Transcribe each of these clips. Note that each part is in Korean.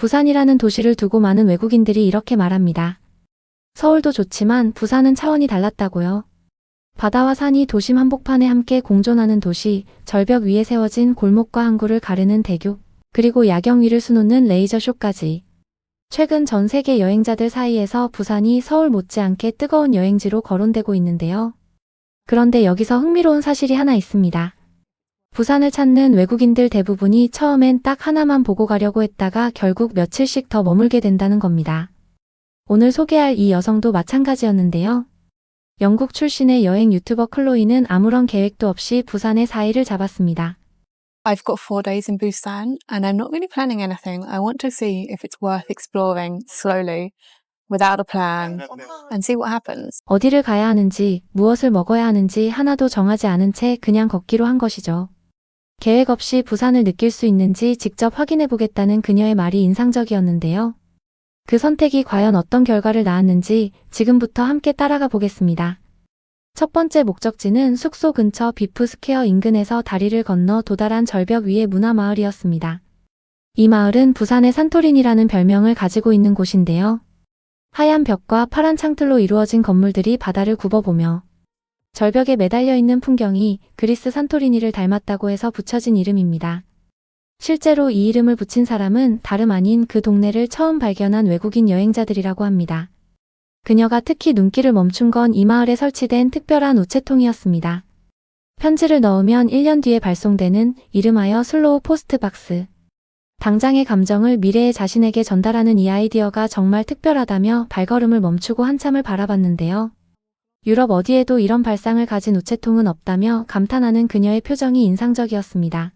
부산이라는 도시를 두고 많은 외국인들이 이렇게 말합니다. 서울도 좋지만 부산은 차원이 달랐다고요. 바다와 산이 도심 한복판에 함께 공존하는 도시, 절벽 위에 세워진 골목과 항구를 가르는 대교, 그리고 야경 위를 수놓는 레이저쇼까지. 최근 전 세계 여행자들 사이에서 부산이 서울 못지않게 뜨거운 여행지로 거론되고 있는데요. 그런데 여기서 흥미로운 사실이 하나 있습니다. 부산을 찾는 외국인들 대부분이 처음엔 딱 하나만 보고 가려고 했다가 결국 며칠씩 더 머물게 된다는 겁니다. 오늘 소개할 이 여성도 마찬가지였는데요. 영국 출신의 여행 유튜버 클로이는 아무런 계획도 없이 부산에 4일을 잡았습니다. I've got 4 days in Busan and I'm not really planning anything. I want to see if it's worth exploring slowly without a plan and see what happens. 어디를 가야 하는지, 무엇을 먹어야 하는지 하나도 정하지 않은 채 그냥 걷기로 한 것이죠. 계획 없이 부산을 느낄 수 있는지 직접 확인해 보겠다는 그녀의 말이 인상적이었는데요. 그 선택이 과연 어떤 결과를 낳았는지 지금부터 함께 따라가 보겠습니다. 첫 번째 목적지는 숙소 근처 비프 스퀘어 인근에서 다리를 건너 도달한 절벽 위의 문화마을이었습니다. 이 마을은 부산의 산토린이라는 별명을 가지고 있는 곳인데요. 하얀 벽과 파란 창틀로 이루어진 건물들이 바다를 굽어보며 절벽에 매달려 있는 풍경이 그리스 산토리니를 닮았다고 해서 붙여진 이름입니다. 실제로 이 이름을 붙인 사람은 다름 아닌 그 동네를 처음 발견한 외국인 여행자들이라고 합니다. 그녀가 특히 눈길을 멈춘 건 이 마을에 설치된 특별한 우체통이었습니다. 편지를 넣으면 1년 뒤에 발송되는 이름하여 슬로우 포스트박스. 당장의 감정을 미래의 자신에게 전달하는 이 아이디어가 정말 특별하다며 발걸음을 멈추고 한참을 바라봤는데요. 유럽 어디에도 이런 발상을 가진 우체통은 없다며 감탄하는 그녀의 표정이 인상적이었습니다.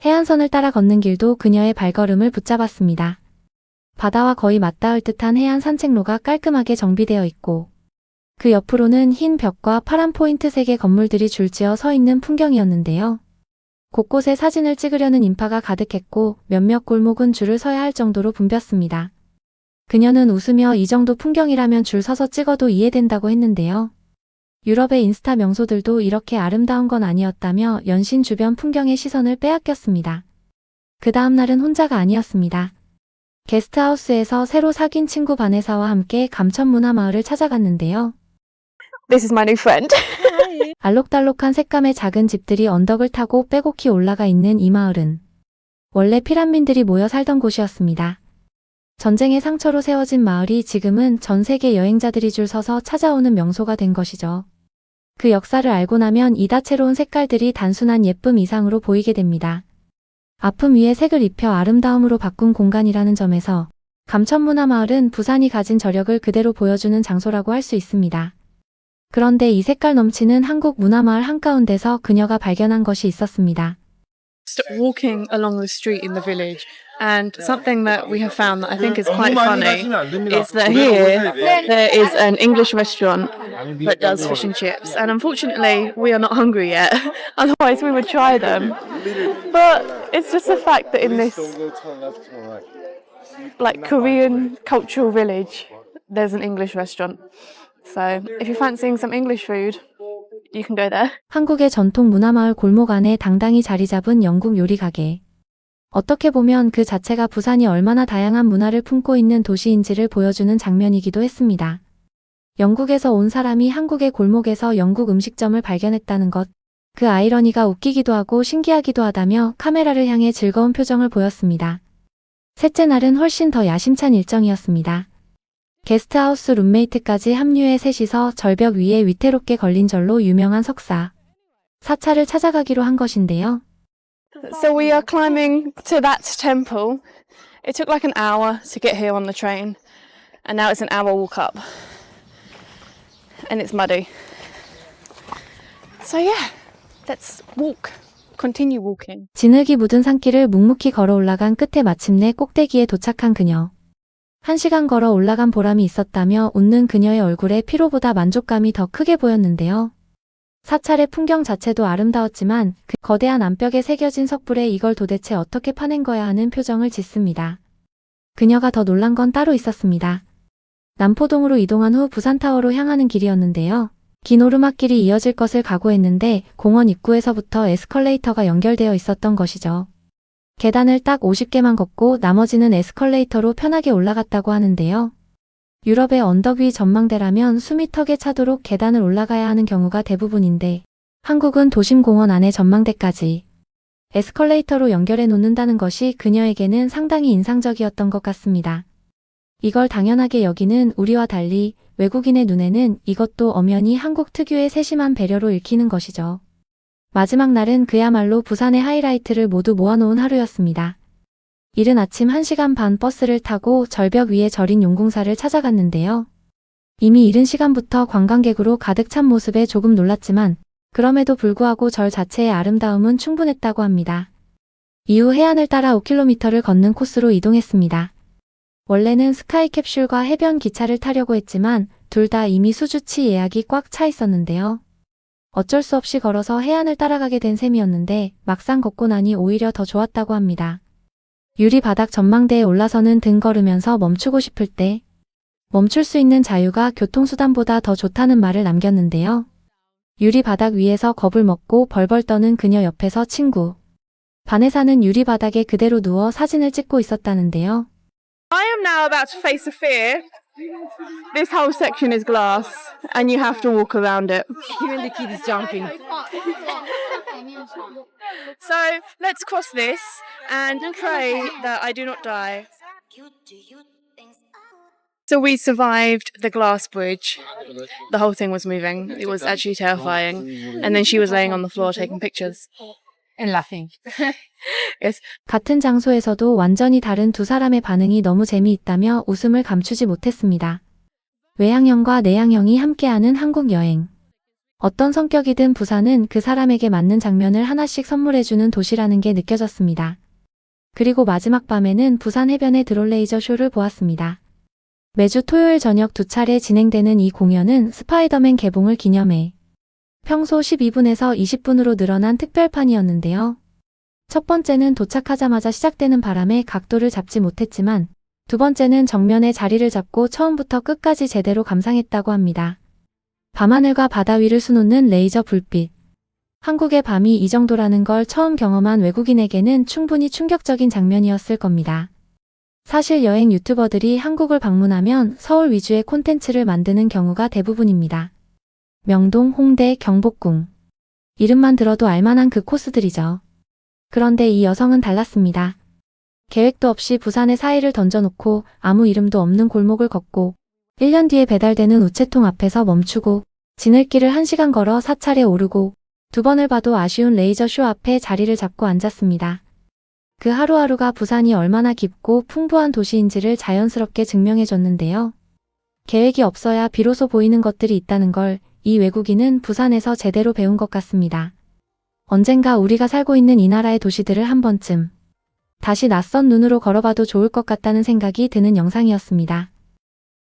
해안선을 따라 걷는 길도 그녀의 발걸음을 붙잡았습니다. 바다와 거의 맞닿을 듯한 해안 산책로가 깔끔하게 정비되어 있고 그 옆으로는 흰 벽과 파란 포인트색의 건물들이 줄지어 서 있는 풍경이었는데요. 곳곳에 사진을 찍으려는 인파가 가득했고 몇몇 골목은 줄을 서야 할 정도로 붐볐습니다. 그녀는 웃으며 이 정도 풍경이라면 줄 서서 찍어도 이해된다고 했는데요. 유럽의 인스타 명소들도 이렇게 아름다운 건 아니었다며 연신 주변 풍경의 시선을 빼앗겼습니다. 그 다음 날은 혼자가 아니었습니다. 게스트하우스에서 새로 사귄 친구 바네사와 함께 감천문화마을을 찾아갔는데요. This is my new friend. 알록달록한 색감의 작은 집들이 언덕을 타고 빼곡히 올라가 있는 이 마을은 원래 피란민들이 모여 살던 곳이었습니다. 전쟁의 상처로 세워진 마을이 지금은 전 세계 여행자들이 줄 서서 찾아오는 명소가 된 것이죠. 그 역사를 알고 나면 이 다채로운 색깔들이 단순한 예쁨 이상으로 보이게 됩니다. 아픔 위에 색을 입혀 아름다움으로 바꾼 공간이라는 점에서 감천문화마을은 부산이 가진 저력을 그대로 보여주는 장소라고 할 수 있습니다. 그런데 이 색깔 넘치는 한국 문화마을 한가운데서 그녀가 발견한 것이 있었습니다. Walking along the street in the village, and something that we have found that I think is quite funny is that here there is an English restaurant that does fish and chips, and unfortunately we are not hungry yet, otherwise we would try them. But it's just the fact that in this like Korean cultural village there's an English restaurant. So if you're fancying some English food, you can go there. 한국의 전통 문화마을 골목 안에 당당히 자리 잡은 영국 요리 가게. 어떻게 보면 그 자체가 부산이 얼마나 다양한 문화를 품고 있는 도시인지를 보여주는 장면이기도 했습니다. 영국에서 온 사람이 한국의 골목에서 영국 음식점을 발견했다는 것. 그 아이러니가 웃기기도 하고 신기하기도 하다며 카메라를 향해 즐거운 표정을 보였습니다. 셋째 날은 훨씬 더 야심찬 일정이었습니다. 게스트하우스 룸메이트까지 합류해 셋이서 절벽 위에 위태롭게 걸린 절로 유명한 석사, 사찰을 찾아가기로 한 것인데요. So we are climbing to that temple. It took like an hour to get here on the train, and now it's an hour walk up. And it's muddy. So yeah, let's walk. Continue walking. 진흙이 묻은 산길을 묵묵히 걸어 올라간 끝에 마침내 꼭대기에 도착한 그녀. 1시간 걸어 올라간 보람이 있었다며 웃는 그녀의 얼굴에 피로보다 만족감이 더 크게 보였는데요. 사찰의 풍경 자체도 아름다웠지만 그 거대한 암벽에 새겨진 석불에 이걸 도대체 어떻게 파낸 거야 하는 표정을 짓습니다. 그녀가 더 놀란 건 따로 있었습니다. 남포동으로 이동한 후 부산타워로 향하는 길이었는데요. 긴 오르막길이 이어질 것을 각오했는데 공원 입구에서부터 에스컬레이터가 연결되어 있었던 것이죠. 계단을 딱 50개만 걷고 나머지는 에스컬레이터로 편하게 올라갔다고 하는데요. 유럽의 언덕 위 전망대라면 숨이 턱에 차도록 계단을 올라가야 하는 경우가 대부분인데 한국은 도심 공원 안에 전망대까지 에스컬레이터로 연결해 놓는다는 것이 그녀에게는 상당히 인상적이었던 것 같습니다. 이걸 당연하게 여기는 우리와 달리 외국인의 눈에는 이것도 엄연히 한국 특유의 세심한 배려로 읽히는 것이죠. 마지막 날은 그야말로 부산의 하이라이트를 모두 모아놓은 하루였습니다. 이른 아침 1시간 반 버스를 타고 절벽 위에 절인 용궁사를 찾아갔는데요. 이미 이른 시간부터 관광객으로 가득 찬 모습에 조금 놀랐지만 그럼에도 불구하고 절 자체의 아름다움은 충분했다고 합니다. 이후 해안을 따라 5km를 걷는 코스로 이동했습니다. 원래는 스카이캡슐과 해변 기차를 타려고 했지만 둘 다 이미 수주치 예약이 꽉 차 있었는데요. 어쩔 수 없이 걸어서 해안을 따라가게 된 셈이었는데 막상 걷고 나니 오히려 더 좋았다고 합니다. 유리 바닥 전망대에 올라서는 등 걸으면서 멈추고 싶을 때 멈출 수 있는 자유가 교통수단보다 더 좋다는 말을 남겼는데요. 유리 바닥 위에서 겁을 먹고 벌벌 떠는 그녀 옆에서 친구 바네사는 유리 바닥에 그대로 누워 사진을 찍고 있었다는데요. I am now about to face a fear. This whole section is glass, and you have to walk around it. Even the kid is jumping. So let's cross this and pray that I do not die. So we survived the glass bridge. The whole thing was moving. It was actually terrifying. And then she was laying on the floor taking pictures. And laughing. Yes. 같은 장소에서도 완전히 다른 두 사람의 반응이 너무 재미있다며 웃음을 감추지 못했습니다. 외향형과 내향형이 함께하는 한국 여행. 어떤 성격이든 부산은 그 사람에게 맞는 장면을 하나씩 선물해주는 도시라는 게 느껴졌습니다. 그리고 마지막 밤에는 부산 해변의 드론 레이저 쇼를 보았습니다. 매주 토요일 저녁 2차례 진행되는 이 공연은 스파이더맨 개봉을 기념해 평소 12분에서 20분으로 늘어난 특별판이었는데요. 첫 번째는 도착하자마자 시작되는 바람에 각도를 잡지 못했지만 두 번째는 정면에 자리를 잡고 처음부터 끝까지 제대로 감상했다고 합니다. 밤하늘과 바다 위를 수놓는 레이저 불빛. 한국의 밤이 이 정도라는 걸 처음 경험한 외국인에게는 충분히 충격적인 장면이었을 겁니다. 사실 여행 유튜버들이 한국을 방문하면 서울 위주의 콘텐츠를 만드는 경우가 대부분입니다. 명동, 홍대, 경복궁. 이름만 들어도 알만한 그 코스들이죠. 그런데 이 여성은 달랐습니다. 계획도 없이 부산에 사이를 던져놓고 아무 이름도 없는 골목을 걷고 1년 뒤에 배달되는 우체통 앞에서 멈추고 지늘길을 1시간 걸어 사찰에 오르고 두 번을 봐도 아쉬운 레이저 쇼 앞에 자리를 잡고 앉았습니다. 그 하루하루가 부산이 얼마나 깊고 풍부한 도시인지를 자연스럽게 증명해줬는데요. 계획이 없어야 비로소 보이는 것들이 있다는 걸 이 외국인은 부산에서 제대로 배운 것 같습니다. 언젠가 우리가 살고 있는 이 나라의 도시들을 한 번쯤 다시 낯선 눈으로 걸어봐도 좋을 것 같다는 생각이 드는 영상이었습니다.